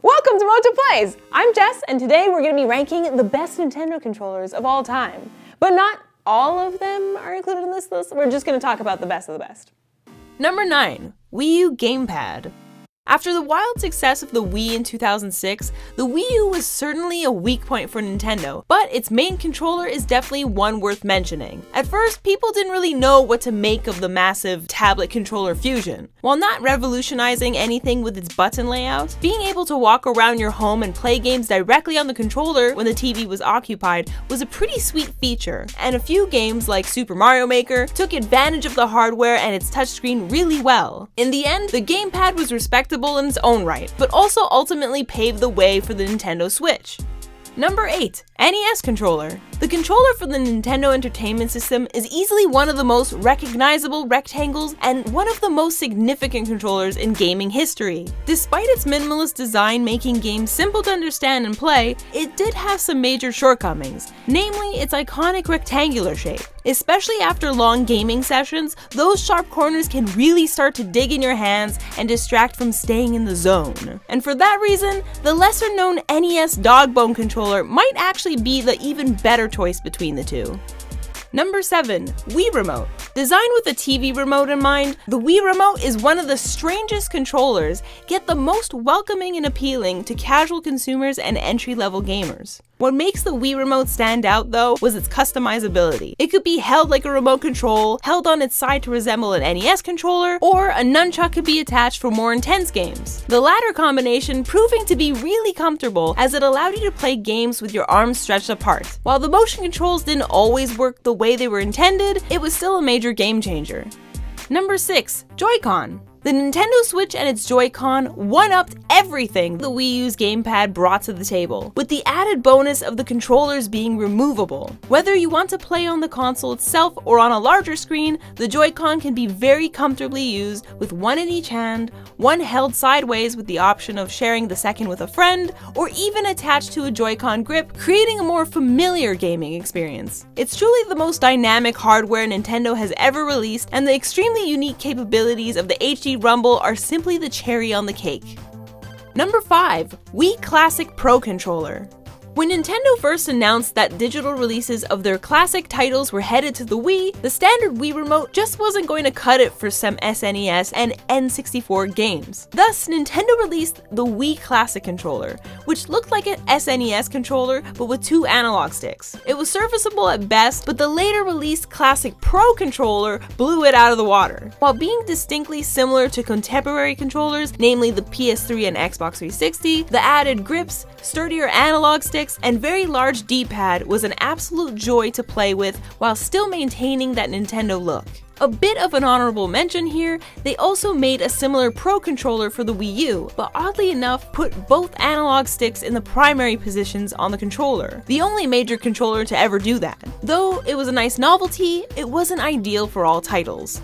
Welcome to MojoPlays! I'm Jess, and today we're going to be ranking the best Nintendo controllers of all time. But not all of them are included in this list, we're just going to talk about the best of the best. Number 9. Wii U GamePad. After the wild success of the Wii in 2006, the Wii U was certainly a weak point for Nintendo, but its main controller is definitely one worth mentioning. At first, people didn't really know what to make of the massive tablet controller fusion. While not revolutionizing anything with its button layout, being able to walk around your home and play games directly on the controller when the TV was occupied was a pretty sweet feature, and a few games like Super Mario Maker took advantage of the hardware and its touchscreen really well. In the end, the GamePad was respectable in its own right, but also ultimately paved the way for the Nintendo Switch. Number 8. NES Controller. The controller for the Nintendo Entertainment System is easily one of the most recognizable rectangles and one of the most significant controllers in gaming history. Despite its minimalist design making games simple to understand and play, it did have some major shortcomings, namely its iconic rectangular shape. Especially after long gaming sessions, those sharp corners can really start to dig in your hands and distract from staying in the zone. And for that reason, the lesser known NES dog bone controller might actually be the even better choice between the two. Number 7. Wii Remote. Designed with a TV remote in mind, the Wii Remote is one of the strangest controllers, yet the most welcoming and appealing to casual consumers and entry-level gamers. What makes the Wii Remote stand out, though, was its customizability. It could be held like a remote control, held on its side to resemble an NES controller, or a nunchuck could be attached for more intense games. The latter combination proving to be really comfortable as it allowed you to play games with your arms stretched apart. While the motion controls didn't always work the way they were intended, it was still a major game changer. Number 6. Joy-Con. The Nintendo Switch and its Joy-Con one-upped everything the Wii U's GamePad brought to the table, with the added bonus of the controllers being removable. Whether you want to play on the console itself or on a larger screen, the Joy-Con can be very comfortably used with one in each hand, one held sideways with the option of sharing the second with a friend, or even attached to a Joy-Con grip, creating a more familiar gaming experience. It's truly the most dynamic hardware Nintendo has ever released, and the extremely unique capabilities of the HD Rumble are simply the cherry on the cake. Number 5. Wii Classic Pro Controller. When Nintendo first announced that digital releases of their classic titles were headed to the Wii, the standard Wii Remote just wasn't going to cut it for some SNES and N64 games. Thus, Nintendo released the Wii Classic Controller, which looked like an SNES controller but with 2 analog sticks. It was serviceable at best, but the later released Classic Pro Controller blew it out of the water. While being distinctly similar to contemporary controllers, namely the PS3 and Xbox 360, the added grips, sturdier analog sticks, and very large D-pad was an absolute joy to play with while still maintaining that Nintendo look. A bit of an honorable mention here, they also made a similar Pro controller for the Wii U, but oddly enough put both analog sticks in the primary positions on the controller, the only major controller to ever do that. Though it was a nice novelty, it wasn't ideal for all titles.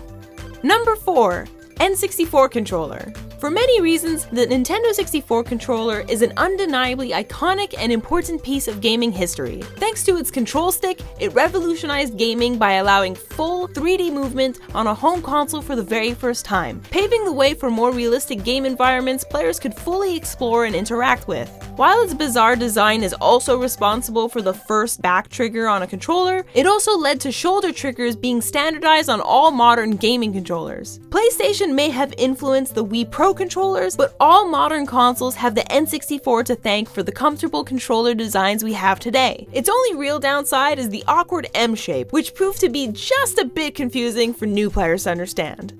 Number 4. N64 Controller. For many reasons, the Nintendo 64 controller is an undeniably iconic and important piece of gaming history. Thanks to its control stick, it revolutionized gaming by allowing full 3D movement on a home console for the very first time, paving the way for more realistic game environments players could fully explore and interact with. While its bizarre design is also responsible for the first back trigger on a controller, it also led to shoulder triggers being standardized on all modern gaming controllers. PlayStation may have influenced the Wii Pro controllers, but all modern consoles have the N64 to thank for the comfortable controller designs we have today. Its only real downside is the awkward M shape, which proved to be just a bit confusing for new players to understand.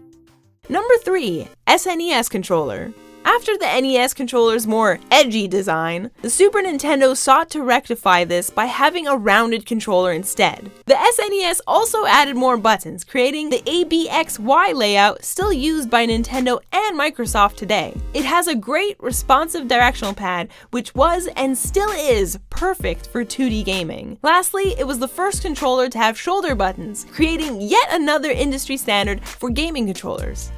Number 3. SNES Controller. After the NES controller's more edgy design, the Super Nintendo sought to rectify this by having a rounded controller instead. The SNES also added more buttons, creating the ABXY layout still used by Nintendo and Microsoft today. It has a great responsive directional pad, which was and still is perfect for 2D gaming. Lastly, it was the first controller to have shoulder buttons, creating yet another industry standard for gaming controllers.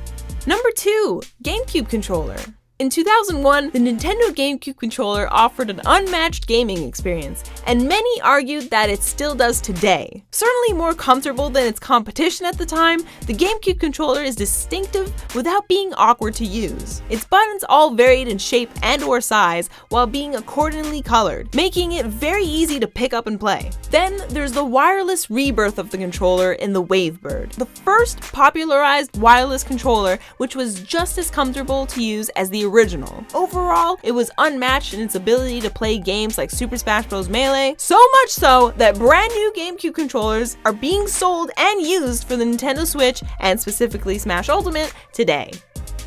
Number 2. GameCube Controller. In 2001, the Nintendo GameCube Controller offered an unmatched gaming experience, and many argued that it still does today. Certainly more comfortable than its competition at the time, the GameCube Controller is distinctive without being awkward to use. Its buttons all varied in shape and/or size while being accordingly colored, making it very easy to pick up and play. Then there's the wireless rebirth of the controller in the Wavebird, the first popularized wireless controller which was just as comfortable to use as the original. Overall, it was unmatched in its ability to play games like Super Smash Bros. Melee, so much so that brand new GameCube controllers are being sold and used for the Nintendo Switch and specifically Smash Ultimate today.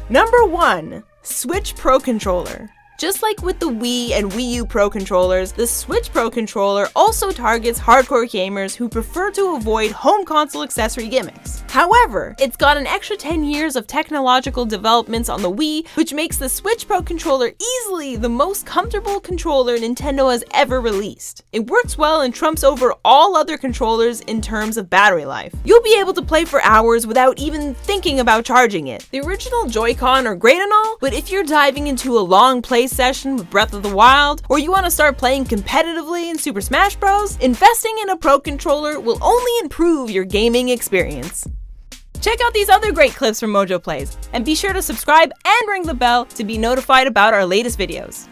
Number 1. Switch Pro Controller. Just like with the Wii and Wii U Pro controllers, the Switch Pro controller also targets hardcore gamers who prefer to avoid home console accessory gimmicks. However, it's got an extra 10 years of technological developments on the Wii, which makes the Switch Pro controller easily the most comfortable controller Nintendo has ever released. It works well and trumps over all other controllers in terms of battery life. You'll be able to play for hours without even thinking about charging it. The original Joy-Con are great and all, but if you're diving into a long play session with Breath of the Wild, or you want to start playing competitively in Super Smash Bros., investing in a Pro controller will only improve your gaming experience. Check out these other great clips from MojoPlays, and be sure to subscribe and ring the bell to be notified about our latest videos.